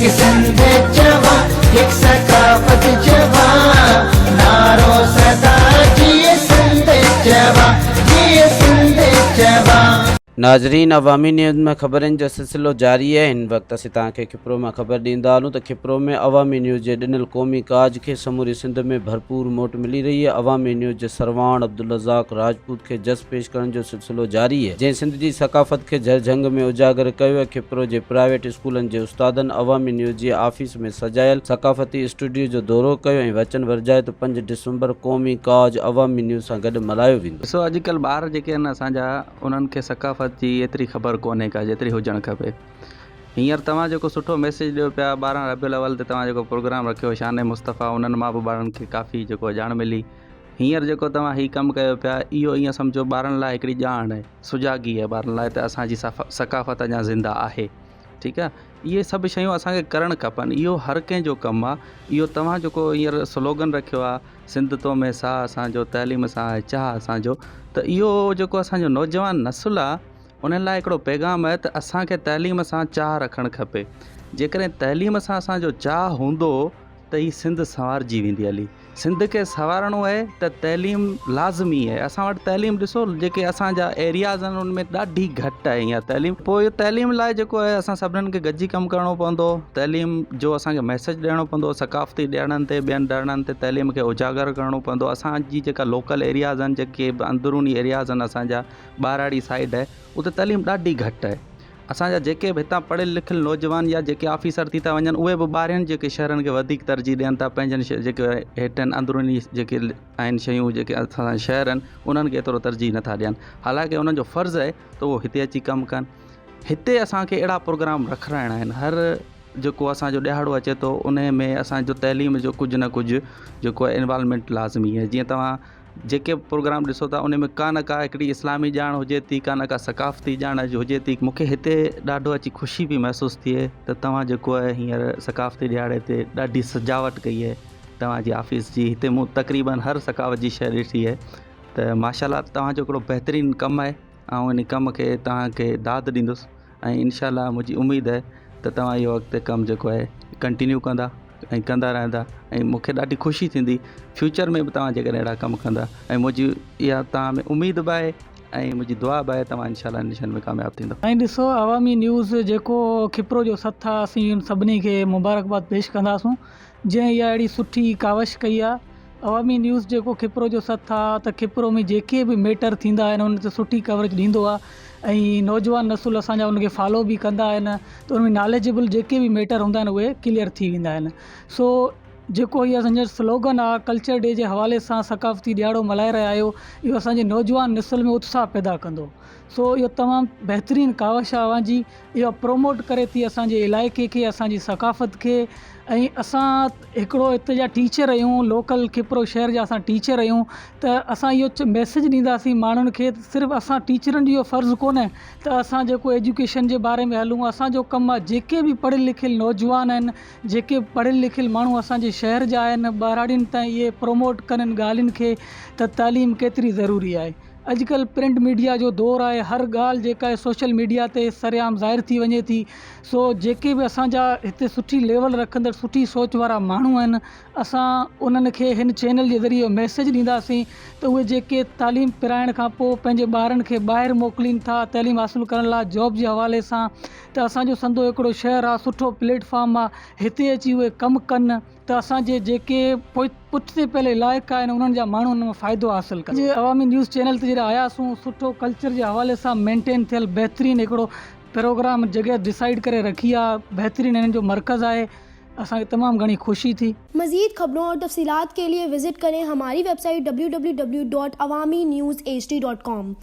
एक सिंध जवा, एक सकाफत जवा, नारो सदा जिए सिंध जवा, जिए सिंध जवा। नाज़रीन, अवामी न्यूज़ में ख़बरनि जो सिलसिलो जारी है। हिन वक्त असीं तव्हांखे खिप्रो में ख़बर ॾींदा हलूं त खिप्रो में अवामी न्यूज़ जे ॾिनल क़ौमी काज खे समूरी सिंध में भरपूर मोट मिली रही है। अवामी न्यूज़ जे सरवाण अब्दुल रज़ाक राजपूत खे जस पेश करण जो सिलसिलो जारी है, जंहिं सिंध जी सकाफ़त खे झंग में उजागर कयो आहे। खिप्रो जे प्राइवेट स्कूलनि जे उस्तादनि अवामी न्यूज़ जी ऑफिस में सजायल सकाफ़ती स्टूडियो जो दौरो कयो ऐं वचन वरजायो त 5 डिसंबर क़ौमी काज अवामी न्यूज़ सां गॾु मल्हायो वेंदो। ॾिसो, अॼुकल्ह ॿार जेके आहिनि असांजा, उन्हनि खे सकाफ़त जी एतिरी ख़बर कोन्हे का जेतिरी हुजणु खपे। हींअर तव्हां जेको सुठो मैसेज ॾियो पिया, 12 रबियुल अवल ते तव्हां जेको प्रोग्राम रखियो शान मुस्तफ़ा, उन्हनि मां बि ॿारनि खे काफ़ी जेको ॼाण मिली। हींअर जेको तव्हां हीउ कमु कयो पिया, इहो ईअं सम्झो ॿारनि लाइ हिकिड़ी ॼाण आहे, सुजागी आहे ॿारनि लाइ, त असांजी सकाफ़त अञा ज़िंदा आहे। ठीकु आहे, इहे सभु शयूं असांखे करणु खपनि। इहो हर कंहिंजो कमु आहे। इहो तव्हां जेको हींअर स्लोगन रखियो आहे, सिंध तो में साह असांजो, तइलीम सां आहे चाह असांजो, त इहो जेको असांजो नौजवान नसुल आहे, उन्हनि लाइ हिकिड़ो पैगाम आहे त असांखे तइलीम सां चाह रखणु खपे। जेकॾहिं तइलीम सां असांजो चाह हूंदो त हीअ सिंध संवारजी वेंदी हली। सिंध खे संवारणो आहे त तइलीम लाज़मी आहे। असां वटि तइलीम ॾिसो, जेके असांजा एरियाज़ आहिनि उनमें ॾाढी घटि आहे हीअं तइलीम। पोइ इहो तइलीम लाइ जेको आहे असां सभिनीनि खे गॾिजी कमु करिणो पवंदो। तइलीम जो असांखे मैसेज ॾियणो पवंदो, सकाफ़ती ॾिणनि ते, ॿियनि ॾिणनि ते तइलीम खे उजागर करिणो पवंदो। असांजी जेका लोकल एरियाज़ आहिनि, जेके अंदरूनी एरियाज़ आहिनि, असांजा ॿाराड़ी साइड आहे, उते तइलीम ॾाढी घटि आहे। असांजा जेके बि हितां पढ़ियल लिखियल नौजवान या जेके ऑफिसर थी था वञनि, उहे बि ॿाहिरियुनि जेके शहरनि खे वधीक तरजीह ॾियनि था। पंहिंजनि जेके हेठि अंदरूनी जेके आहिनि शयूं, जेके असांजा शहर आहिनि, उन्हनि खे एतिरो तरजीह नथा ॾियनि। हालांकि उन्हनि जो फ़र्ज़ु आहे त उहो हिते अची कमु कनि। हिते असांखे अहिड़ा प्रोग्राम रखाइणा आहिनि। हर जेको असांजो ॾियारो अचे थो, उन में असांजो तइलीम जो कुझु न कुझु जेको आहे इन्वॉल्वमेंट लाज़मी आहे। जीअं तव्हां जेके प्रोग्राम ॾिसो था, उन में का न का हिकिड़ी इस्लामी ॼाण हुजे थी, का न का सकाफ़ती ॼाण हुजे थी। मूंखे हिते ॾाढो अची ख़ुशी बि महसूसु थिए त तव्हां जेको आहे हींअर सकाफ़ती ॾियारे ते ॾाढी सजावट कई आहे तव्हांजी ऑफिस जी। हिते मूं तक़रीबन हर सकाफ़त जी शइ ॾिठी आहे, त माशाल्लाह तव्हांजो हिकिड़ो बहितरीनु कमु आहे। ऐं इन कम खे तव्हांखे दाद ॾींदुसि ऐं इंशाल्लाह मुंहिंजी उमेदु आहे त तव्हां इहो अॻिते कमु जेको आहे कंटिन्यू कंदा ऐं कंदा रहंदा। ऐं मूंखे ॾाढी ख़ुशी थींदी फ्यूचर में बि तव्हां जेकॾहिं अहिड़ा कमु कंदा। ऐं मुंहिंजी इहा तव्हां में उमेदु बि आहे ऐं मुंहिंजी दुआ बि आहे, तव्हां इंशाल्लाह मिशन में कामयाबु थींदो। ऐं ॾिसो, अवामी न्यूज़ जेको खिप्रो जो सथ आहे, असीं सभिनी खे मुबारकबाद पेश कंदासूं जंहिं इहा अहिड़ी सुठी कावश कई आहे। अवामी न्यूज़ जेको खिप्रो जो सथ आहे, त खिप्रो में जेके बि मैटर थींदा आहिनि उन ते सुठी कवरेज ॾींदो आहे। ऐं नौजवान नसुल असांजा उनखे फॉलो बि कंदा आहिनि, त उनमें नॉलेजेबल जेके बि मैटर हूंदा आहिनि उहे क्लियर थी वेंदा आहिनि। सो जेको इहा असांजो स्लोगन आहे, कल्चर डे जे हवाले सां सकाफ़ती ॾियारो मल्हाए रहिया आहियो, इहो असांजे नौजवान नसुल में उत्साह पैदा कंदो। सो इहो तमामु बहितरीनु कावश आहे अवांजी। इहो प्रोमोट करे थी असांजे इलाइक़े खे, असांजी सकाफ़त खे। ऐं असां हिकिड़ो हिते जा टीचर आहियूं, लोकल खिप्रो शहर जा असां टीचर आहियूं, त असां इहो मैसेज ॾींदासीं माण्हुनि खे, सिर्फ़ु असां टीचरनि जो इहो फ़र्ज़ु कोन्हे त असां जेको एजुकेशन जे बारे में हलूं। असांजो कमु आहे जेके बि पढ़ियल लिखियल नौजवान आहिनि, जेके पढ़ियल लिखियल माण्हू असांजे शहर जा आहिनि, ॿाराड़ियुनि ताईं इहे प्रोमोट कनि ॻाल्हियुनि खे त तालीम केतिरी ज़रूरी आहे। अॼुकल्ह प्रिंट मीडिया जो दौरु आहे, हर ॻाल्हि जेका आहे सोशल मीडिया ते सरेआम ज़ाहिर थी वञे थी। सो जेके बि असांजा हिते सुठी लेवल रखंदड़, सुठी सोच वारा माण्हू आहिनि, असां उन्हनि खे हिन चैनल जे ज़रिए मैसेज ॾींदासीं त उहे जेके तालीम पिराइण खां पोइ पंहिंजे ॿारनि खे ॿाहिरि मोकिलीनि था तइलीम हासिलु करण लाइ जॉब जे हवाले सां, त असांजो संदो हिकिड़ो शहर आहे, सुठो प्लेटफॉर्म आहे, हिते अची उहे कमु कनि त असांजे जेके पुठिते पहले इलाइक़ा आहिनि उन्हनि जा माण्हू उन में फ़ाइदो हासिलु कनि। अवामी न्यूज़ चैनल ते जॾहिं आयासीं, सुठो कल्चर जे हवाले सां मेंटेन थियल बहितरीनु हिकिड़ो प्रोग्राम जगह डिसाइड करे रखी आहे, बहितरीनु हिननि जो मरकज़ आहे। असांखे तमामु घणी ख़ुशी थी। मज़ीद खबरों और तफसीलात के लिए विजिट करें हमारी वेबसाइट www.awamiNewsHD.com।